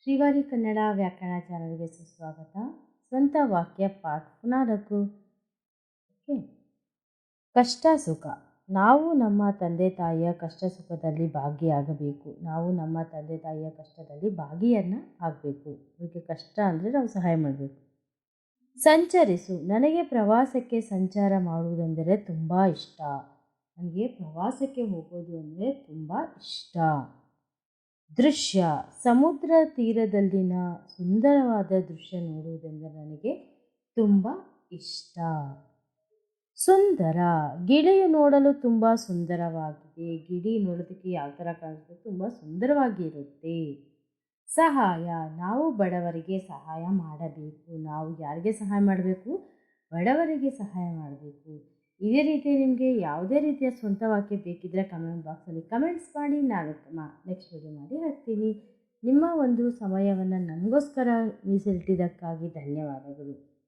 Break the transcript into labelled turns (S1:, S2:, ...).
S1: ಶ್ರೀವಾರಿ ಕನ್ನಡ ವ್ಯಾಕರಣ ಚಾನಲ್ಗೆ ಸುಸ್ವಾಗತ. ಸ್ವಂತ ವಾಕ್ಯ ಪಾಠ 14. ಓಕೆ. ಕಷ್ಟ ಸುಖ. ನಾವು ನಮ್ಮ ತಂದೆ ತಾಯಿಯ ಕಷ್ಟ ಸುಖದಲ್ಲಿ ಭಾಗಿಯಾಗಬೇಕು. ನಾವು ನಮ್ಮ ತಂದೆ ತಾಯಿಯ ಕಷ್ಟದಲ್ಲಿ ಭಾಗಿಯನ್ನು ಆಗಬೇಕು. ಅವರಿಗೆ ಕಷ್ಟ ಅಂದರೆ ನಾವು ಸಹಾಯ ಮಾಡಬೇಕು. ಸಂಚರಿಸು. ನನಗೆ ಪ್ರವಾಸಕ್ಕೆ ಸಂಚಾರ ಮಾಡುವುದೆಂದರೆ ತುಂಬ ಇಷ್ಟ. ನನಗೆ ಪ್ರವಾಸಕ್ಕೆ ಹೋಗೋದು ಅಂದರೆ ತುಂಬ ಇಷ್ಟ. ದೃಶ್ಯ. ಸಮುದ್ರ ತೀರದಲ್ಲಿನ ಸುಂದರವಾದ ದೃಶ್ಯ ನೋಡುವುದೆಂದರೆ ನನಗೆ ತುಂಬ ಇಷ್ಟ. ಸುಂದರ. ಗಿಳಿಯು ನೋಡಲು ತುಂಬ ಸುಂದರವಾಗಿದೆ. ಗಿಳಿ ನೋಡೋದಕ್ಕೆ ಯಾವ ಥರ ಕಾಣಿಸುತ್ತೆ? ತುಂಬ ಸುಂದರವಾಗಿ ಇರುತ್ತೆ. ಸಹಾಯ. ನಾವು ಬಡವರಿಗೆ ಸಹಾಯ ಮಾಡಬೇಕು. ನಾವು ಯಾರಿಗೆ ಸಹಾಯ ಮಾಡಬೇಕು? ಬಡವರಿಗೆ ಸಹಾಯ ಮಾಡಬೇಕು. ಇದೇ ರೀತಿ ನಿಮಗೆ ಯಾವುದೇ ರೀತಿಯ ಸ್ವಂತ ವಾಕ್ಯ ಬೇಕಿದ್ದರೆ ಕಮೆಂಟ್ ಬಾಕ್ಸಲ್ಲಿ ಕಮೆಂಟ್ಸ್ ಮಾಡಿ. ನಾನು ನೆಕ್ಸ್ಟ್ ವಿಡಿಯೋ ಮಾಡಿ ಹಾಕ್ತೀನಿ. ನಿಮ್ಮ ಒಂದು ಸಮಯವನ್ನು ನನಗೋಸ್ಕರ ಮೀಸಲಿಟ್ಟಿದ್ದಕ್ಕಾಗಿ ಧನ್ಯವಾದಗಳು.